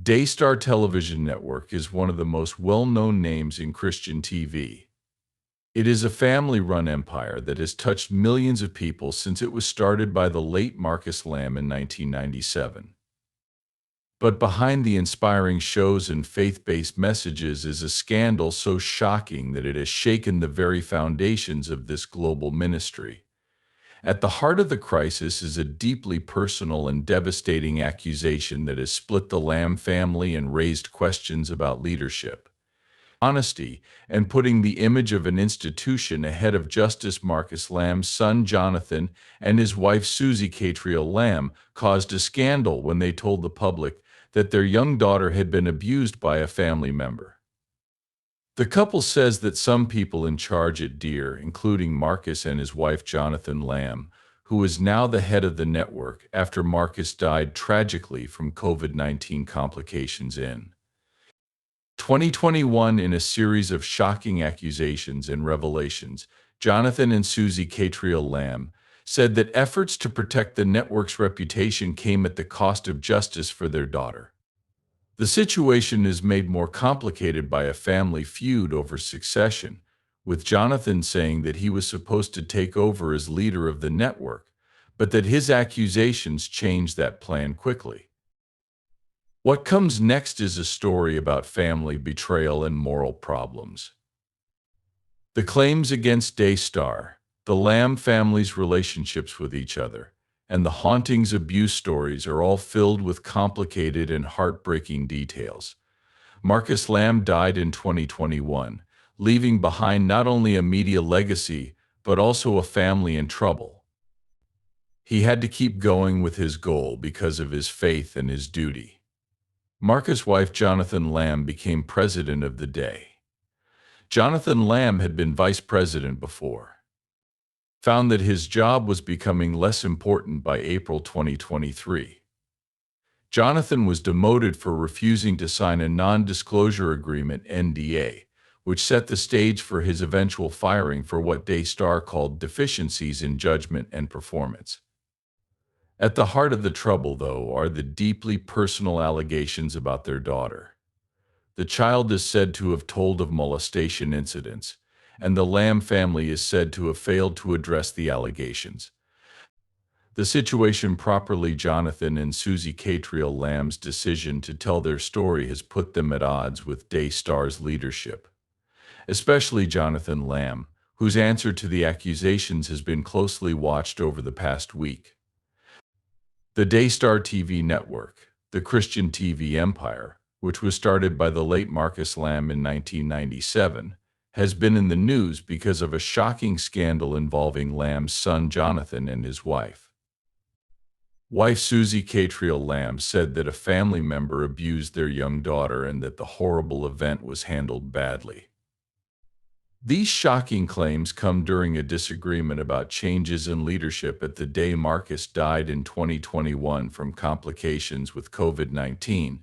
Daystar Television Network is one of the most well-known names in Christian TV. It is a family-run empire that has touched millions of people since it was started by the late Marcus Lamb in 1997. But behind the inspiring shows and faith-based messages is a scandal so shocking that it has shaken the very foundations of this global ministry. At the heart of the crisis is a deeply personal and devastating accusation that has split the Lamb family and raised questions about leadership, honesty, and putting the image of an institution ahead of Justice. Marcus Lamb's son Jonathan and his wife Suzy Katriel Lamb caused a scandal when they told the public that their young daughter had been abused by a family member. The couple says that some people in charge at Deer, including Marcus and his wife Jonathan Lamb, who is now the head of the network after Marcus died tragically from COVID-19 complications in 2021. In a series of shocking accusations and revelations, Jonathan and Suzy Katriel Lamb said that efforts to protect the network's reputation came at the cost of justice for their daughter. The situation is made more complicated by a family feud over succession, with Jonathan saying that he was supposed to take over as leader of the network, but that his accusations changed that plan quickly. What comes next is a story about family betrayal and moral problems. The claims against Daystar, the Lamb family's relationships with each other, and the hauntings abuse stories are all filled with complicated and heartbreaking details. Marcus Lamb died in 2021, leaving behind not only a media legacy, but also a family in trouble. He had to keep going with his goal because of his faith and his duty. Marcus' wife Jonathan Lamb became president of the day. Jonathan Lamb had been vice president before. Found that his job was becoming less important by April 2023. Jonathan was demoted for refusing to sign a non-disclosure agreement (NDA), which set the stage for his eventual firing for what Daystar called deficiencies in judgment and performance. At the heart of the trouble, though, are the deeply personal allegations about their daughter. The child is said to have told of molestation incidents, and the Lamb family is said to have failed to address the allegations. The situation properly. Jonathan and Suzy Katriel Lamb's decision to tell their story has put them at odds with Daystar's leadership, especially Jonathan Lamb, whose answer to the accusations has been closely watched over the past week. The Daystar TV network, the Christian TV empire, which was started by the late Marcus Lamb in 1997, has been in the news because of a shocking scandal involving Lamb's son Jonathan and his wife. Wife Suzy Katriel Lamb said that a family member abused their young daughter and that the horrible event was handled badly. These shocking claims come during a disagreement about changes in leadership at the day Marcus died in 2021 from complications with COVID-19,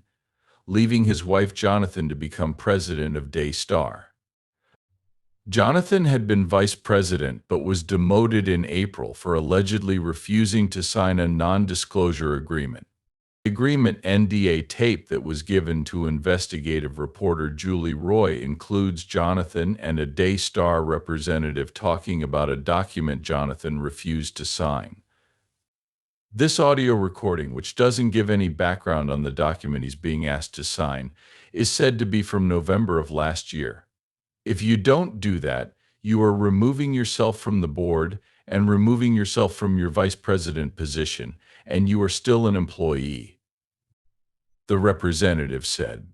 leaving his wife Jonathan to become president of Daystar. Jonathan had been vice president but was demoted in April for allegedly refusing to sign a non-disclosure agreement. The agreement (NDA) tape that was given to investigative reporter Julie Roy includes Jonathan and a Daystar representative talking about a document Jonathan refused to sign. This audio recording, which doesn't give any background on the document he's being asked to sign, is said to be from November of last year. If you don't do that, you are removing yourself from the board and removing yourself from your vice president position, and you are still an employee, the representative said.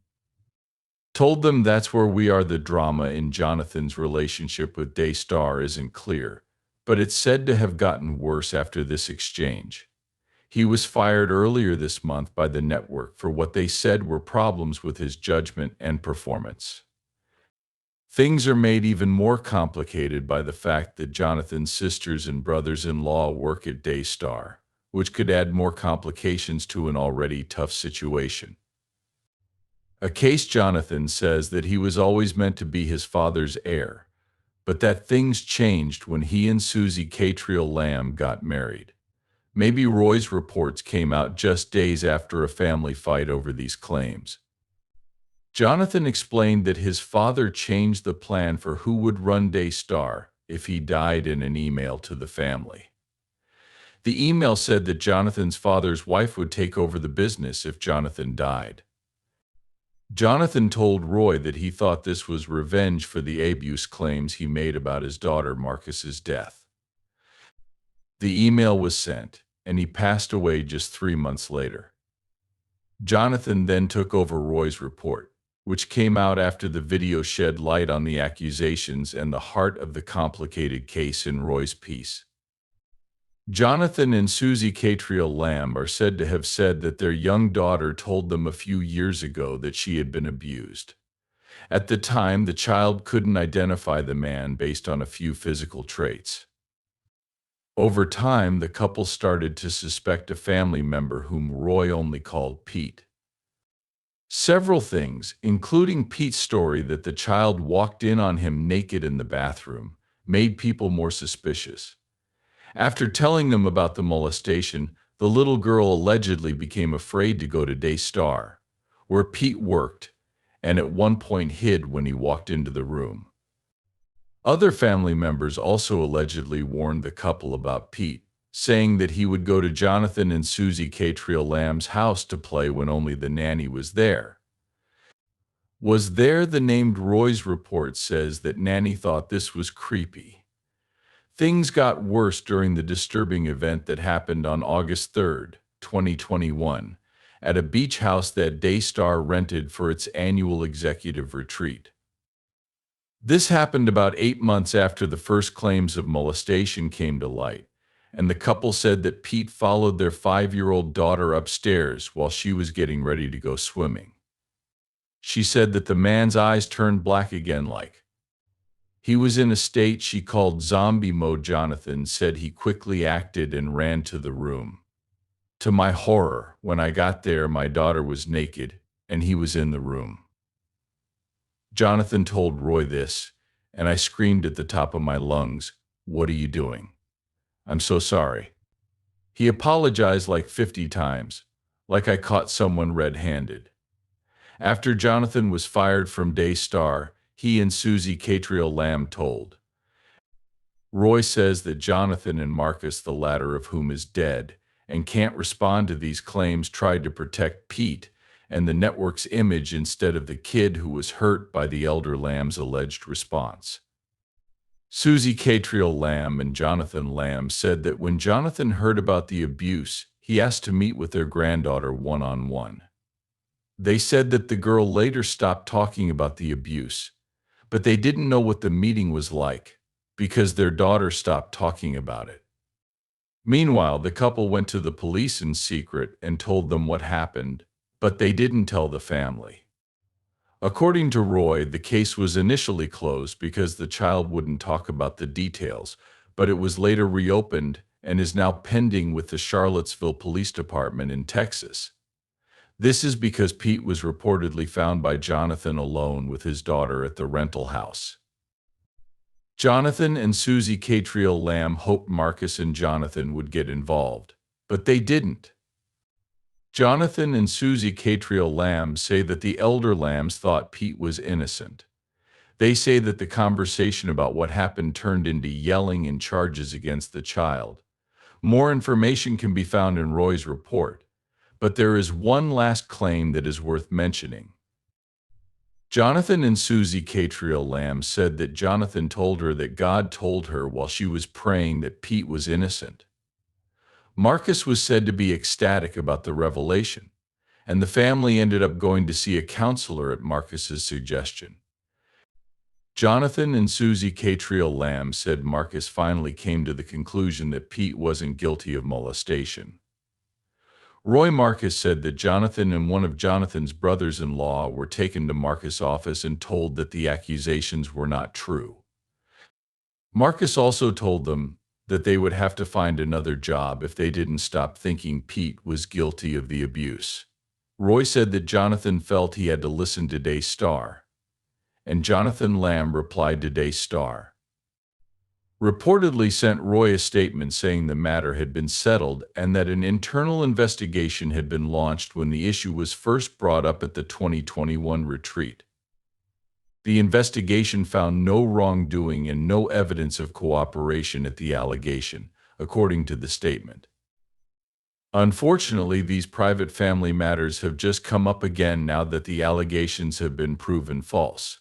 Told them that's where we are. The drama in Jonathan's relationship with Daystar isn't clear, but it's said to have gotten worse after this exchange. He was fired earlier this month by the network for what they said were problems with his judgment and performance. Things are made even more complicated by the fact that Jonathan's sisters and brothers-in-law work at Daystar, which could add more complications to an already tough situation. A case Jonathan says that he was always meant to be his father's heir, but that things changed when he and Suzy Katriel Lamb got married. Maybe Roy's reports came out just days after a family fight over these claims. Jonathan explained that his father changed the plan for who would run Daystar if he died in an email to the family. The email said that Jonathan's father's wife would take over the business if Jonathan died. Jonathan told Roy that he thought this was revenge for the abuse claims he made about his daughter Marcus's death. The email was sent, and he passed away just 3 months later. Jonathan then took over Roy's report, which came out after the video shed light on the accusations and the heart of the complicated case in Roy's piece. Jonathan and Suzy Katriel Lamb are said to have said that their young daughter told them a few years ago that she had been abused. At the time, the child couldn't identify the man based on a few physical traits. Over time, the couple started to suspect a family member whom Roy only called Pete. Several things, including Pete's story that the child walked in on him naked in the bathroom, made people more suspicious. After telling them about the molestation, the little girl allegedly became afraid to go to Daystar, where Pete worked, and at one point hid when he walked into the room. Other family members also allegedly warned the couple about Pete, saying that he would go to Jonathan and Suzy Katriel Lamb's house to play when only the nanny was there. The named Roy's report says that Nanny thought this was creepy. Things got worse during the disturbing event that happened on August 3, 2021, at a beach house that Daystar rented for its annual executive retreat. This happened about 8 months after the first claims of molestation came to light, and the couple said that Pete followed their 5-year-old daughter upstairs while she was getting ready to go swimming. She said that the man's eyes turned black again like he was in a state she called zombie mode. Jonathan said he quickly acted and ran to the room. To my horror, when I got there, my daughter was naked, and he was in the room. Jonathan told Roy this, and I screamed at the top of my lungs, "What are you doing? I'm so sorry." He apologized like 50 times, like I caught someone red-handed. After Jonathan was fired from Daystar, he and Suzy Katriel Lamb told. Roy says that Jonathan and Marcus, the latter of whom is dead and can't respond to these claims, tried to protect Pete and the network's image instead of the kid who was hurt by the elder Lamb's alleged response. Suzy Katriel Lamb and Jonathan Lamb said that when Jonathan heard about the abuse, he asked to meet with their granddaughter one-on-one. They said that the girl later stopped talking about the abuse, but they didn't know what the meeting was like because their daughter stopped talking about it. Meanwhile, the couple went to the police in secret and told them what happened, but they didn't tell the family. According to Roy, the case was initially closed because the child wouldn't talk about the details, but it was later reopened and is now pending with the Charlottesville Police Department in Texas. This is because Pete was reportedly found by Jonathan alone with his daughter at the rental house. Jonathan and Suzy Katriel Lamb hoped Marcus and Jonathan would get involved, but they didn't. Jonathan and Suzy Katriel Lamb say that the elder Lambs thought Pete was innocent. They say that the conversation about what happened turned into yelling and charges against the child. More information can be found in Roy's report, but there is one last claim that is worth mentioning. Jonathan and Suzy Katriel Lamb said that Jonathan told her that God told her while she was praying that Pete was innocent. Marcus was said to be ecstatic about the revelation, and the family ended up going to see a counselor at Marcus's suggestion. Jonathan and Suzy Katriel Lamb said Marcus finally came to the conclusion that Pete wasn't guilty of molestation. Roy Marcus said that Jonathan and one of Jonathan's brothers-in-law were taken to Marcus' office and told that the accusations were not true. Marcus also told them that they would have to find another job if they didn't stop thinking Pete was guilty of the abuse. Roy said that Jonathan felt he had to listen to Daystar, and Jonathan Lamb replied to Daystar. reportedly sent Roy a statement saying the matter had been settled and that an internal investigation had been launched when the issue was first brought up at the 2021 retreat. The investigation found no wrongdoing and no evidence of cooperation at the allegation, according to the statement. Unfortunately, these private family matters have just come up again now that the allegations have been proven false.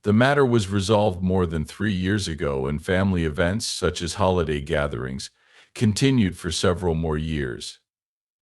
The matter was resolved more than 3 years ago, and family events, such as holiday gatherings, continued for several more years.